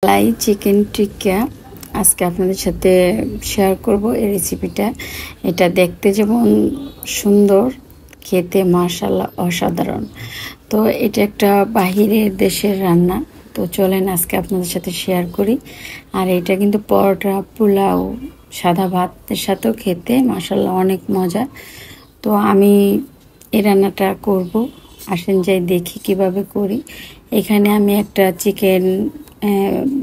লাই chicken টিক্কা আজকে আপনাদের সাথে শেয়ার করব এই রেসিপিটা। এটা দেখতে যেমন সুন্দর, খেতে মাশাআল্লাহ অসাধারণ। তো এটা একটা বাহিরের দেশের রান্না। তো চলেন আজকে আপনাদের সাথে শেয়ার করি। আর এটা কিন্তু পরোটা, পোলাও, সাদা ভাতের সাথেও খেতে মাশাআল্লাহ অনেক মজা। তো আমি এই রান্নাটা করব, আসেন যাই দেখি কিভাবে করি। এখানে আমি একটা চিকেন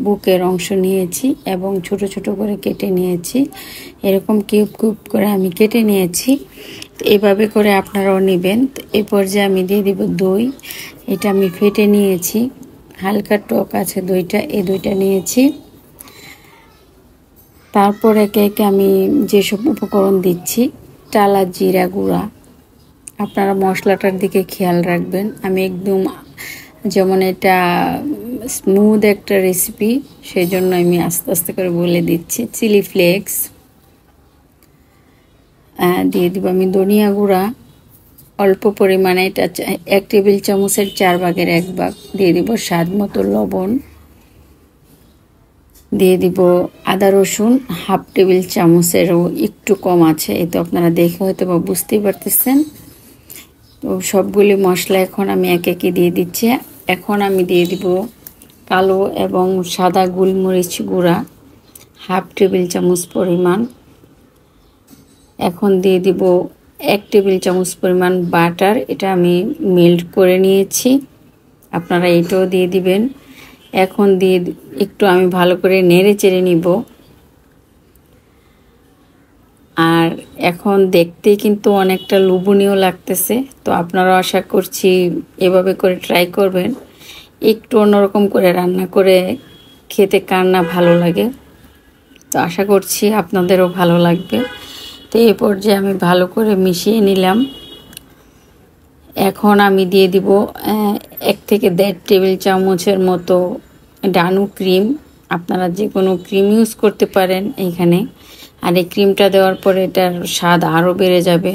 বুকের অংশ নিয়েছি এবং ছোট ছোট করে কেটে নিয়েছি। এরকম কিউব কিউব করে আমি কেটে নিয়েছি। তো এভাবে করে আপনারাও নেবেন। তো এই পর্যায়ে আমি দিয়ে দিব দই। এটা আমি ফেটে নিয়েছি, হালকা টক আছে দইটা, এই দইটা নিয়েছি। তারপর একে একে আমি যেসব উপকরণ দিচ্ছি, টালা জিরা গুঁড়া, আপনারা মশলাটার দিকে খেয়াল রাখবেন। আমি একদম যেমন এটা স্মুথ একটা রেসিপি, সেই জন্য আমি আস্তে আস্তে করে বলে দিচ্ছি। চিলি ফ্লেক্স দিয়ে দিব আমি, ধনিয়া গুঁড়া অল্প পরিমাণে, এটা 1 টেবিল চামচের 4 ভাগের 1 ভাগ দিয়ে দিব। স্বাদ মতো লবণ দিয়ে দিব। আদা রসুন হাফ টেবিল চামচেরও একটু কম আছে, এই তো আপনারা দেখে হয়তো বা বুঝতেই পারতেছেন। তো সবগুলি মশলা এখন আমি একে একে দিয়ে দিচ্ছি। এখন আমি দিয়ে দিব কালো এবং সাদা গোলমরিচ গুঁড়া হাফ টেবিল চামচ পরিমাণ। এখন দিয়ে দিব 1 টেবিল চামচ পরিমাণ বাটার, এটা আমি মেল্ট করে নিয়েছি, আপনারা এটাও দিয়ে দিবেন। এখন দিয়ে একটু আমি ভালো করে নেড়ে চেড়ে নিব। আর এখন দেখতে কিন্তু অনেকটা লোভনীয় লাগতেছে। তো আপনারাও আশা করছি এভাবে করে ট্রাই করবেন। একটু অন্যরকম করে রান্না করে খেতে কার না ভালো লাগে। তো আশা করছি আপনাদেরও ভালো লাগবে। তো এই পর্যায়ে আমি ভালো করে মিশিয়ে নিলাম। এখন আমি দিয়ে দিব 1 থেকে 1.5 টেবিল চামচের মতো ডানু ক্রিম। আপনারা যে কোনো ক্রিম ইউজ করতে পারেন এইখানে। আর এই ক্রিমটা দেওয়ার পরে এটার স্বাদ আরও বেড়ে যাবে।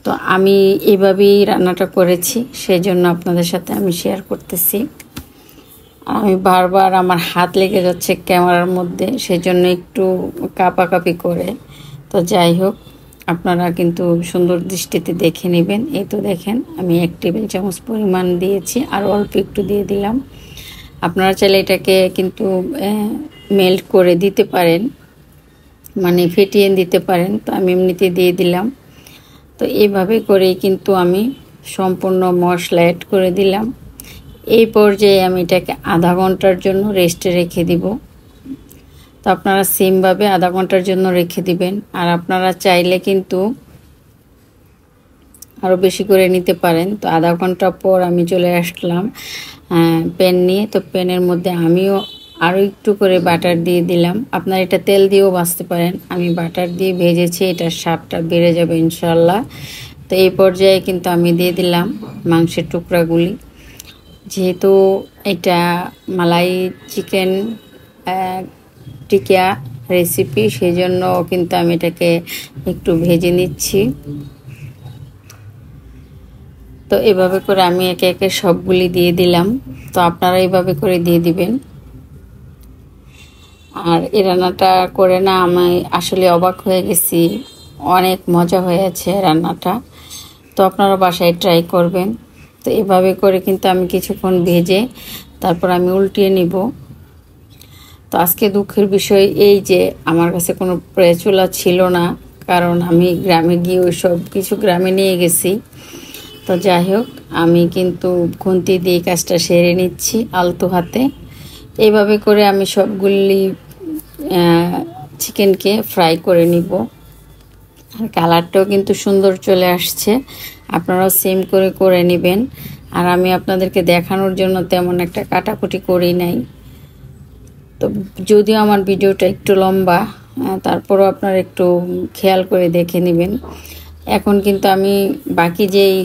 তো আমি এভাবেই রান্নাটা করেছি, সেই জন্য আপনাদের সাথে আমি শেয়ার করতেছি। আমি বারবার আমার হাত লেগে যাচ্ছে ক্যামেরার মধ্যে, সেই জন্য একটু কাঁপাকাঁপি করে। তো যাই হোক, আপনারা কিন্তু সুন্দর দৃষ্টিতে দেখে নেবেন। এই তো দেখেন আমি 1 টেবিল চামচ পরিমাণ দিয়েছি, আর অল্প একটু দিয়ে দিলাম। আপনারা চাইলে এটাকে কিন্তু মেল্ট করে দিতে পারেন, মানে ফেটিয়ে দিতে পারেন। তো আমি এমনিতে দিয়ে দিলাম। তো এইভাবে করেই কিন্তু আমি সম্পূর্ণ মশলা অ্যাড করে দিলাম। এই পর্যায়ে আমি এটাকে আধা ঘন্টার জন্য রেস্টে রেখে দিব। তো আপনারা সেমভাবে আধা ঘন্টার জন্য রেখে দিবেন। আর আপনারা চাইলে কিন্তু আরও বেশি করে নিতে পারেন। তো আধা ঘন্টা পর আমি চলে আসলাম প্যান নিয়ে। তো প্যানের মধ্যে আমিও আরও একটু করে বাটার দিয়ে দিলাম। আপনারা এটা তেল দিয়েও ভাজতে পারেন, আমি বাটার দিয়ে ভেজেছি, এটার স্বাদটা বেড়ে যাবে ইনশাল্লাহ। তো এই পর্যায়ে কিন্তু আমি দিয়ে দিলাম মাংসের টুকরাগুলি। যেহেতু এটা মালাই চিকেন টিক্কা রেসিপি, সেই জন্য কিন্তু আমি এটাকে একটু ভেজে নিচ্ছি। তো এভাবে করে আমি একে একে সবগুলি দিয়ে দিলাম। তো আপনারা এইভাবে করে দিয়ে দিবেন। আর এই রান্নাটা করে না আমি আসলে অবাক হয়ে গেছি, অনেক মজা হয়েছে রান্নাটা। তো আপনারা বাসায় ট্রাই করবেন। তো এভাবে করে কিন্তু আমি কিছুক্ষণ ভেজে তারপর আমি উল্টিয়ে নিব। তো আজকে দুঃখের বিষয় এই যে আমার কাছে কোনো প্রেচুলা ছিল না, কারণ আমি গ্রামে গিয়ে ওই সব কিছু গ্রামে নিয়ে গেছি। তো যাই হোক, আমি কিন্তু খুন্তি দিয়ে কাজটা সেরে নিচ্ছি আলতো হাতে। এইভাবে করে আমি সবগুলি চিকেনকে ফ্রাই করে নিব। আর কালারটাও কিন্তু সুন্দর চলে আসছে, আপনারাও সেম করে করে নেবেন। আর আমি আপনাদেরকে দেখানোর জন্য তেমন একটা কাটাকুটি করি নাই। তো যদিও আমার ভিডিওটা একটু লম্বা, তারপরও আপনারা একটু খেয়াল করে দেখে নেবেন। এখন কিন্তু আমি বাকি যেই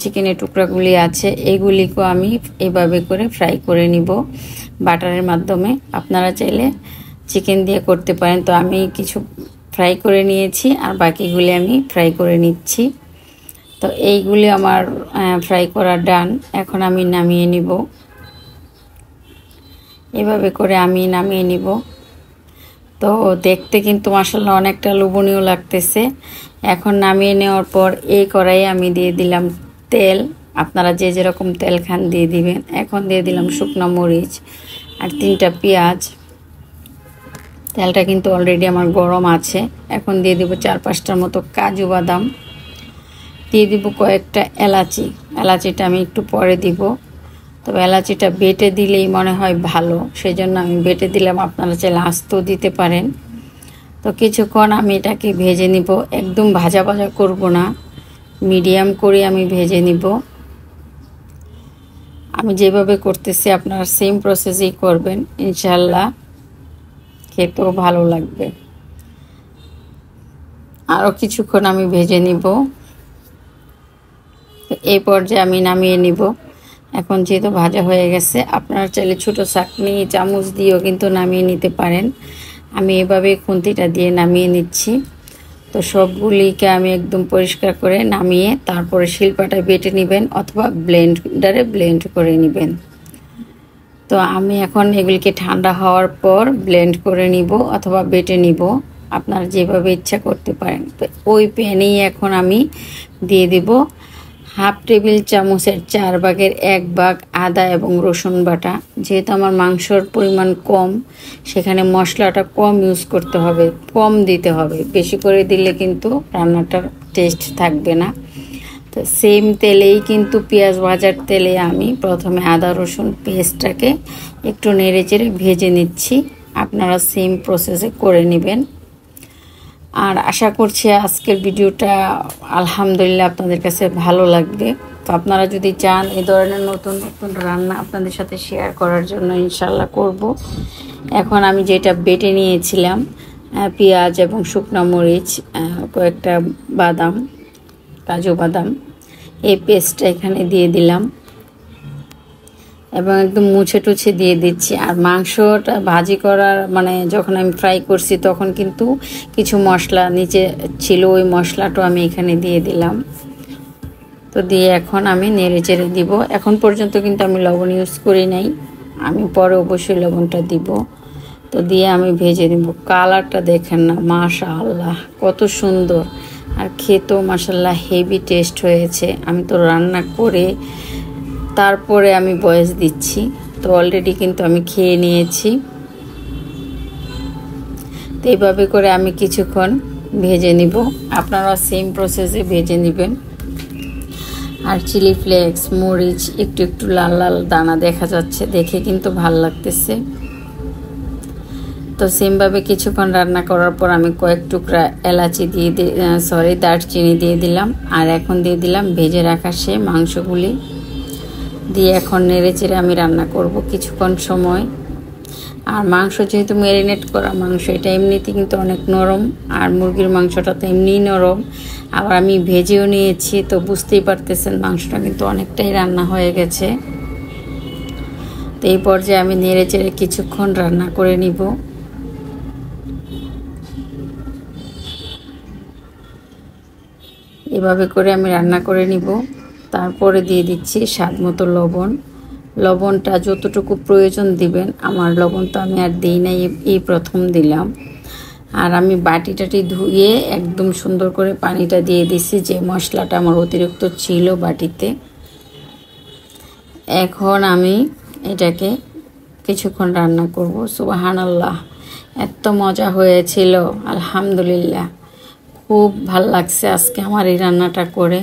চিকেনের টুকরাগুলি আছে এগুলিকেও আমি এভাবে করে ফ্রাই করে নিব বাটারের মাধ্যমে। আপনারা চাইলে চিকেন দিয়ে করতে পারেন। তো আমি কিছু ফ্রাই করে নিয়েছি, আর বাকিগুলি আমি ফ্রাই করে নিচ্ছি। তো এইগুলি আমার ফ্রাই করা ডান। এখন আমি নামিয়ে নিব। এভাবে করে আমি নামিয়ে নিব। তো দেখতে কিন্তু মাশাআল্লাহ অনেকটা লোভনীয় লাগতেছে। এখন নামিয়ে নেওয়ার পর এই কড়াইয়ে আমি দিয়ে দিলাম তেল। আপনারা যে যেরকম তেল খান দিয়ে দিবেন। এখন দিয়ে দিলাম শুকনো মরিচ আর 3টা পেঁয়াজ। তেলটা কিন্তু অলরেডি আমার গরম আছে। এখন দিয়ে দিব 4-5টার মতো কাজু বাদাম, দিয়ে দিব কয়েকটা এলাচি। এলাচিটা আমি একটু পরে দিব, তবে এলাচিটা বেটে দিলেই মনে হয় ভালো, সেই জন্য আমি বেটে দিলাম। আপনারা চাইলে আস্ত দিতে পারেন। তো কিছুক্ষণ আমি এটাকে ভেজে নিব, একদম ভাজা ভাজা করব না, মিডিয়াম করে আমি ভেজে নিব। আমি যেভাবে করতেছি আপনারা সেম প্রসেসেই করবেন, ইনশাল্লাহ খেতেও ভালো লাগবে। আরও কিছুক্ষণ আমি ভেজে নিব। এই পর্যায়ে আমি নামিয়ে নিব। এখন যেহেতু ভাজা হয়ে গেছে, আপনারা চাইলে ছোটো চাকনি চামচ দিয়েও কিন্তু নামিয়ে নিতে পারেন। আমি এভাবে খুন্তিটা দিয়ে নামিয়ে নিচ্ছি। তো সবগুলিকে আমি একদম পরিষ্কার করে নামিয়ে তারপরে শিলপাটায় বেটে নেবেন অথবা ব্লেন্ডারে ব্লেন্ড করে নেবেন। তো আমি এখন এগুলিকে ঠান্ডা হওয়ার পর ব্লেন্ড করে নিব অথবা বেটে নিব, আপনারা যেভাবে ইচ্ছা করতে পারেন। তো ওই প্যানেই এখন আমি দিয়ে দেব 1/2 টেবিল চামচের 4 ভাগের 1 ভাগ আদা এবং রসুন বাটা। যেহেতু আমার মাংসর পরিমাণ কম, সেখানে মশলাটা কম ইউজ করতে হবে, কম দিতে হবে। বেশি করে দিলে কিন্তু রান্নাটার টেস্ট থাকবে না। তো সেম তেলেই কিন্তু পেঁয়াজ ভাজার তেলে আমি প্রথমে আদা রসুন পেস্টটাকে একটু নেড়ে চেড়ে ভেজে নিচ্ছি। আপনারা সেম প্রসেসে করে নেবেন। আর আশা করছি আজকের ভিডিওটা আলহামদুলিল্লাহ আপনাদের কাছে ভালো লাগবে। তো আপনারা যদি চান এই ধরনের নতুন নতুন রান্না আপনাদের সাথে শেয়ার করার জন্য ইনশাল্লাহ করব। এখন আমি যেটা বেটে নিয়েছিলাম পেঁয়াজ এবং শুকনো মরিচ, কয়েকটা বাদাম, কাজু বাদাম, এই পেস্টটা এখানে দিয়ে দিলাম এবং একদম মুছে টুছে দিয়ে দিচ্ছি। আর মাংসটা ভাজি করার মানে যখন আমি ফ্রাই করছি তখন কিন্তু কিছু মশলা নিচে ছিল, ওই মশলাটাও আমি এখানে দিয়ে দিলাম। তো দিয়ে এখন আমি নেড়ে চেড়ে দিব। এখন পর্যন্ত কিন্তু আমি লবণ ইউজ করি নাই, আমি পরে অবশ্যই লবণটা দিব। তো দিয়ে আমি ভেজে নিব। কালারটা দেখেন না, মাশাআল্লাহ কত সুন্দর, আর খেতেও মাশাআল্লাহ হেভি টেস্ট হয়েছে। আমি তো রান্না করে তারপরে আমি ভয়েস দিচ্ছি, তো অলরেডি কিন্তু আমি খেয়ে নিয়েছি। তো এইভাবে করে আমি কিছুক্ষণ ভেজে নিব, আপনারা সেম প্রসেসে ভেজে নেবেন। আর চিলি ফ্লেক্স মরিচ একটু একটু লাল লাল দানা দেখা যাচ্ছে, দেখে কিন্তু ভাল লাগতেছে। তো সেমভাবে কিছুক্ষণ রান্না করার পর আমি কয়েক টুকরা এলাচি দিয়ে দারচিনি দিয়ে দিলাম। আর এখন দিয়ে দিলাম ভেজে রাখা সে মাংসগুলি দিয়ে এখন নেড়ে চেড়ে আমি রান্না করব কিছুক্ষণ সময়। আর মাংস যেহেতু ম্যারিনেট করা মাংস, এটা এমনিতে কিন্তু অনেক নরম, আর মুরগির মাংসটা তো এমনিই নরম, আবার আমি ভেজেও নিয়েছি। তো বুঝতেই পারতেছেন মাংসটা কিন্তু অনেকটাই রান্না হয়ে গেছে। তো এই পর্যায়ে আমি নেড়ে চেড়ে কিছুক্ষণ রান্না করে নিব। এভাবে করে আমি রান্না করে নিব। তারপরে দিয়ে দিচ্ছি স্বাদ মতো লবণ। লবণটা যতটুকু প্রয়োজন দিবেন, আমার লবণ তো আমি আর দিই নাই, এই প্রথম দিলাম। আর আমি বাটি টাটি ধুয়ে একদম সুন্দর করে পানিটা দিয়ে দিছি, যে মশলাটা আমার অতিরিক্ত ছিল বাটিতে। এখন আমি এটাকে কিছুক্ষণ রান্না করব। সুবহানাল্লাহ, এত মজা হয়েছিল, আলহামদুলিল্লাহ খুব ভাল লাগছে আজকে আমার এই রান্নাটা করে।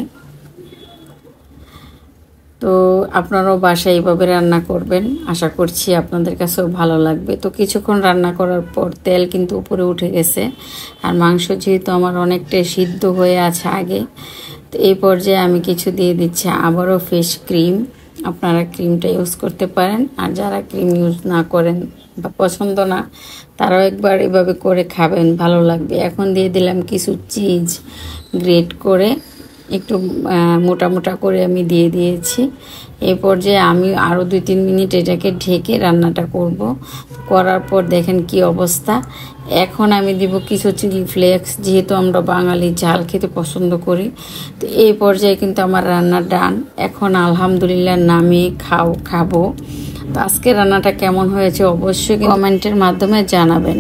তো আপনারাও বাসায় এইভাবে রান্না করবেন, আশা করছি আপনাদের কাছেও ভালো লাগবে। তো কিছুক্ষণ রান্না করার পর তেল কিন্তু উপরে উঠে গেছে, আর মাংস যেহেতু আমার অনেকটাই সিদ্ধ হয়ে আছে আগে, তো এই পর্যায়ে আমি কিছু দিয়ে দিচ্ছি আবারও ফ্রেশ ক্রিম। আপনারা ক্রিমটা ইউজ করতে পারেন, আর যারা ক্রিম ইউজ না করেন বা পছন্দ না, তারাও একবার এভাবে করে খাবেন, ভালো লাগবে। এখন দিয়ে দিলাম কিছু চিজ গ্রেট করে, একটু মোটা মোটা করে আমি দিয়ে দিয়েছি। এই পর্যায়ে আমি আরও 2-3 মিনিট এটাকে ঢেকে রান্নাটা করব। করার পর দেখেন কি অবস্থা। এখন আমি দিব কিছু চিলি ফ্লেক্স, যেহেতু আমরা বাঙালি ঝাল খেতে পছন্দ করি। তো এই পর্যায়ে কিন্তু আমার রান্না ডান। এখন আলহামদুলিল্লাহ নামিয়ে খাবো। তো আজকে রান্নাটা কেমন হয়েছে অবশ্যই কমেন্টের মাধ্যমে জানাবেন।